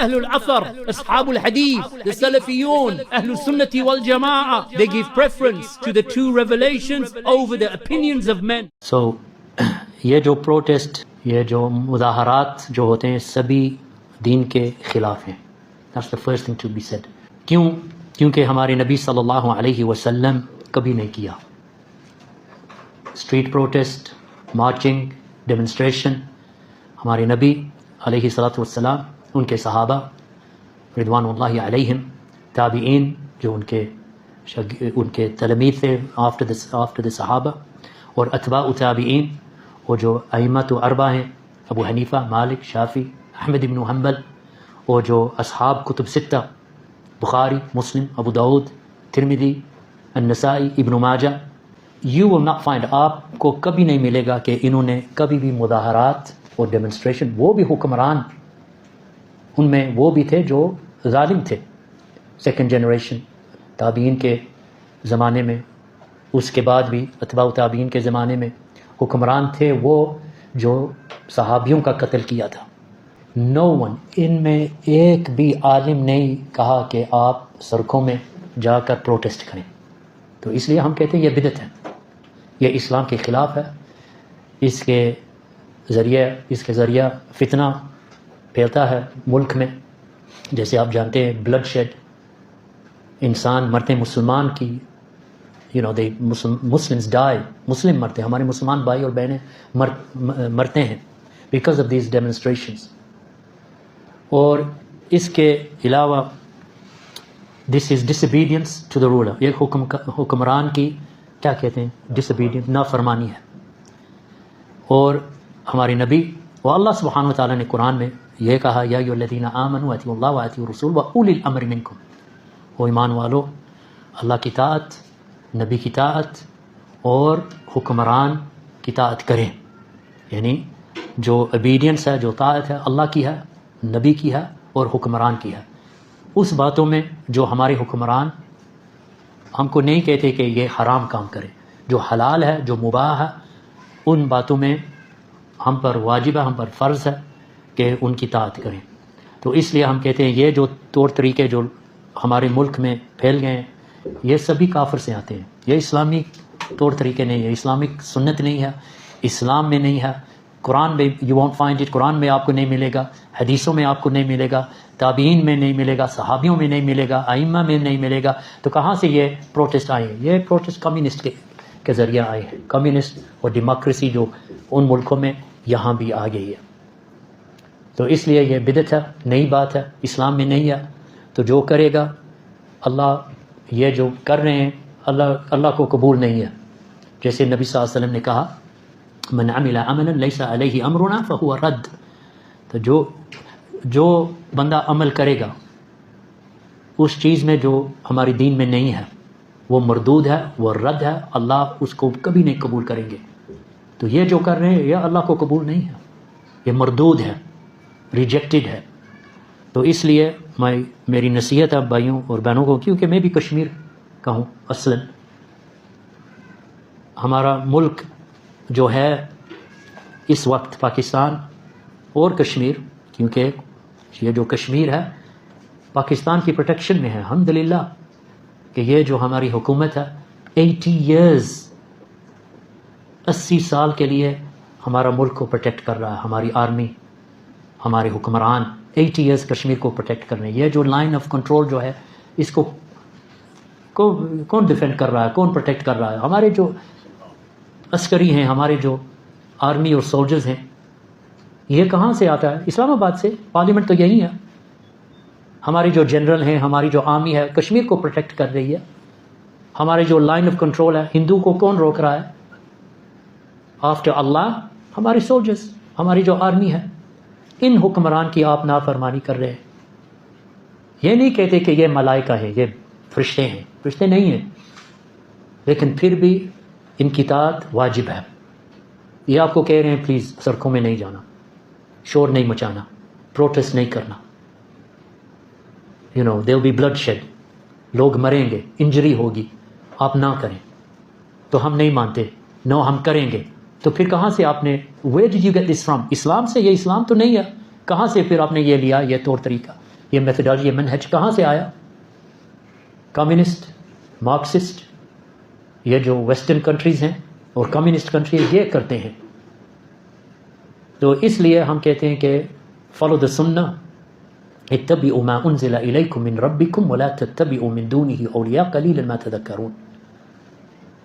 Ahlul Athar, Ashabul Hadith, the Salafiyun, Ahlul Sunnati wal Jama'ah, they give preference to the two revelations over the opinions of men. So, یہ جو protest, یہ جو مظاہرات جو ہوتے ہیں سبھی دین کے خلاف ہیں. That's the first thing to be said. کیوں؟ کیونکہ ہمارے نبی صلی اللہ علیہ وسلم کبھی نہیں کیا. اسٹریٹ پروٹیسٹ، مارچنگ، ڈیمنسٹریشن ہمارے نبی علیہ الصلاۃ والسلام، ان کے صحابہ رضوان اللہ علیہم، تابعین جو ان کے تلامید تھے آفٹر دا صحابہ، اور اتباع تابعین، اور جو ائمۃ اربعہ ہیں ابو حنیفہ، مالک، شافعی، احمد بن حنبل، اور جو اصحاب کتب ستہ بخاری، مسلم، ابو داؤد، ترمذی، النسائی، ابن ماجہ. یو ول ناٹ فائنڈ، آپ کو کبھی نہیں ملے گا کہ انہوں نے کبھی بھی مظاہرات اور ڈیمنسٹریشن، وہ بھی حکمران، ان میں وہ بھی تھے جو ظالم تھے سیکنڈ جنریشن تابعین کے زمانے میں، اس کے بعد بھی اتباع تابعین کے زمانے میں حکمران تھے وہ جو صحابیوں کا قتل کیا تھا. نو ون، ان میں ایک بھی عالم نہیں کہا کہ آپ سڑکوں میں جا کر پروٹیسٹ کریں. تو اس لیے ہم کہتے ہیں یہ بدعت ہے، یہ اسلام کے خلاف ہے. اس کے ذریعہ فتنہ پھیلتا ہے ملک میں. جیسے آپ جانتے ہیں بلڈ شیڈ، انسان مرتے، مسلمان کی مسلمز ڈائی، مسلم مرتے ہیں، ہمارے مسلمان بھائی اور بہنیں مرتے ہیں بیکاز آف دیز ڈیمنسٹریشنز. اور اس کے علاوہ دس از ڈس اوبیڈینس ٹو دا رولر، یہ حکمران کی کیا کہتے ہیں، ڈس اوبیڈینس، نافرمانی ہے. اور ہمارے نبی و اللہ سبحانہ و تعالیٰ نے قرآن میں یہ کہا، یا ایھا الذین آمنوا اطیعوا اللہ واطیعوا الرسول واولی الامر منکم، او ایمان والو اللہ کی اطاعت، نبی کی اطاعت اور حکمران کی اطاعت کریں. یعنی جو اوبیڈینس ہے، جو اطاعت ہے، اللہ کی ہے، نبی کی ہے اور حکمران کی ہے. اس باتوں میں جو ہمارے حکمران ہم کو نہیں کہتے کہ یہ حرام کام کرے، جو حلال ہے، جو مباح ہے، ان باتوں میں ہم پر واجب ہے، ہم پر فرض ہے کہ ان کی اطاعت کریں. تو اس لیے ہم کہتے ہیں یہ جو طور طریقے جو ہمارے ملک میں پھیل گئے ہیں، یہ سبھی کافر سے آتے ہیں. یہ اسلامی طور طریقے نہیں ہے، اسلامک سنت نہیں ہے، اسلام میں نہیں ہے. قرآن میں یو وونٹ فائنڈ اٹ، قرآن میں آپ کو نہیں ملے گا، حدیثوں میں آپ کو نہیں ملے گا، تابعین میں نہیں ملے گا، صحابیوں میں نہیں ملے گا، ائمہ میں نہیں ملے گا. تو کہاں سے یہ پروٹیسٹ آئے ہیں؟ یہ پروٹیسٹ کمیونسٹ کے ذریعہ آئے ہیں. کمیونسٹ اور ڈیموکریسی جو ان ملکوں میں یہاں بھی آ گئی ہے. تو اس لیے یہ بدعت ہے، نئی بات ہے، اسلام میں نہیں ہے. تو جو کرے گا، اللہ یہ جو کر رہے ہیں اللہ کو قبول نہیں ہے. جیسے نبی صلی اللہ علیہ وسلم نے کہا، من عمل عملا لیس علیہ امرنا فہو رد. تو جو بندہ عمل کرے گا اس چیز میں جو ہماری دین میں نہیں ہے، وہ مردود ہے، وہ رد ہے، اللہ اس کو کبھی نہیں قبول کریں گے. تو یہ جو کر رہے ہیں یہ اللہ کو قبول نہیں ہے، یہ مردود ہے، ریجیکٹڈ ہے. تو اس لیے میری نصیحت ہے بھائیوں اور بہنوں کو، کیونکہ میں بھی کشمیر کا ہوں اصلاً. ہمارا ملک جو ہے اس وقت پاکستان اور کشمیر، کیونکہ یہ جو کشمیر ہے پاکستان کی پروٹیکشن میں ہے الحمدللہ، کہ یہ جو ہماری حکومت ہے 80 ایئرز، 80 سال کے لیے ہمارا ملک کو پروٹیکٹ کر رہا ہے. ہماری آرمی، ہمارے حکمران 80 ایئرز کشمیر کو پروٹیکٹ کر رہے ہیں. یہ جو لائن آف کنٹرول جو ہے، اس کو کون ڈیفینڈ کر رہا ہے، کون پروٹیکٹ کر رہا ہے؟ ہمارے جو عسکری ہیں، ہمارے جو آرمی اور سولجرز ہیں. یہ کہاں سے آتا ہے؟ اسلام آباد سے. پارلیمنٹ تو یہی ہے. ہماری جو جنرل ہیں، ہماری جو آرمی ہے، کشمیر کو پروٹیکٹ کر رہی ہے. ہمارے جو لائن آف کنٹرول ہے، ہندو کو کون روک رہا ہے؟ آفٹر اللہ ہمارے سولجرز، ہماری جو آرمی ہے. ان حکمران کی آپ نافرمانی کر رہے ہیں. یہ نہیں کہتے کہ یہ ملائکہ ہیں، یہ فرشتے ہیں، فرشتے نہیں ہیں، لیکن پھر بھی ان کی اطاعت واجب ہے. یہ آپ کو کہہ رہے ہیں پلیز سڑکوں میں نہیں جانا، شور نہیں مچانا، پروٹیسٹ نہیں کرنا. there will be bloodshed، لوگ مریں گے، انجری ہوگی، آپ نہ کریں. تو ہم نہیں مانتے، نو ہم کریں گے. تو پھر کہاں سے آپ نے where did you get this from؟ اسلام سے؟ یہ اسلام تو نہیں ہے. کہاں سے پھر آپ نے یہ لیا، یہ طور طریقہ؟ یہ میتھڈالوجی، یہ منہج کہاں سے آیا؟ کمیونسٹ، مارکسسٹ، یہ جو ویسٹرن کنٹریز ہیں اور کمیونسٹ کنٹریز یہ کرتے ہیں. تو اس لیے ہم کہتے ہیں کہ فالو دا سنہ، اتبعوا ما انزل الیکم من ربکم ولا تتبعوا من دونه اولیاء قلیلا ما تذکرون،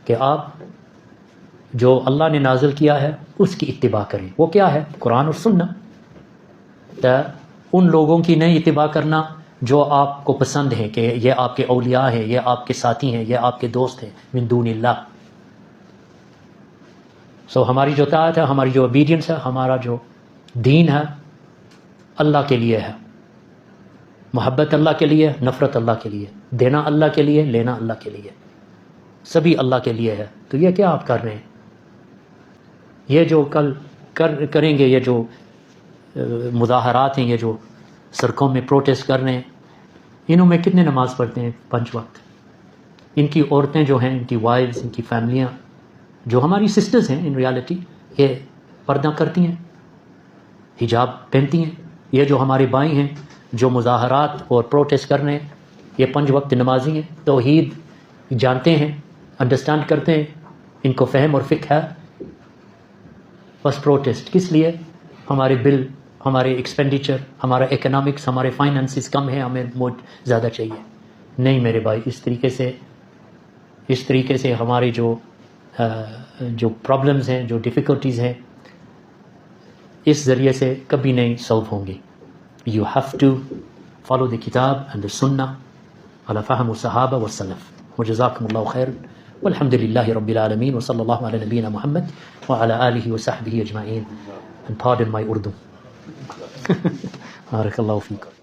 کہ آپ جو اللہ نے نازل کیا ہے اس کی اتباع کریں. وہ کیا ہے؟ قرآن اور سنہ. تو ان لوگوں کی نہیں اتباع کرنا جو آپ کو پسند ہیں کہ یہ آپ کے اولیاء ہیں، یہ آپ کے ساتھی ہیں، یہ آپ کے دوست ہیں، من دون اللہ. ہماری جو طاعت ہے، ہماری جو اوبیڈینس ہے، ہمارا جو دین ہے اللہ کے لیے ہے. محبت اللہ کے لیے، نفرت اللہ کے لیے، دینا اللہ کے لیے، لینا اللہ کے لیے، سبھی اللہ کے لیے ہے. تو یہ کیا آپ کر رہے ہیں؟ یہ جو کل کریں گے، یہ جو مظاہرات ہیں، یہ جو سڑکوں میں پروٹیسٹ کر رہے ہیں، انہوں میں کتنے نماز پڑھتے ہیں 5 وقت؟ ان کی عورتیں جو ہیں، ان کی وائفز، ان کی فیملیاں جو ہماری سسٹرز ہیں، ان ریالٹی یہ پردہ کرتی ہیں، حجاب پہنتی ہیں. یہ جو ہمارے بھائی ہیں جو مظاہرات اور پروٹیسٹ کر رہے ہیں، یہ 5 وقت نمازی ہیں، توحید جانتے ہیں، انڈرسٹینڈ کرتے ہیں، ان کو فہم اور فقہ ہے. بس پروٹیسٹ کس لیے؟ ہمارے بل، ہمارے ایکسپینڈیچر، ہمارا اکنامکس، ہمارے فائنانسز کم ہیں، ہمیں زیادہ چاہیے. نہیں میرے بھائی، اس طریقے سے ہمارے جو پرابلمز ہیں، جو ڈیفیکلٹیز ہیں، اس ذریعے سے کبھی نہیں سولو ہوں گی. You have to follow the کتاب اینڈ دی سنہ علی فہم الصحابہ والسلف. وجزاکم اللہ خیر والحمد للہ رب العالمین وصلی اللہ علی نبینا محمد وعلی آلہ وصحبہ اجمعین. And pardon my Urdu. بارک اللہ فیکم.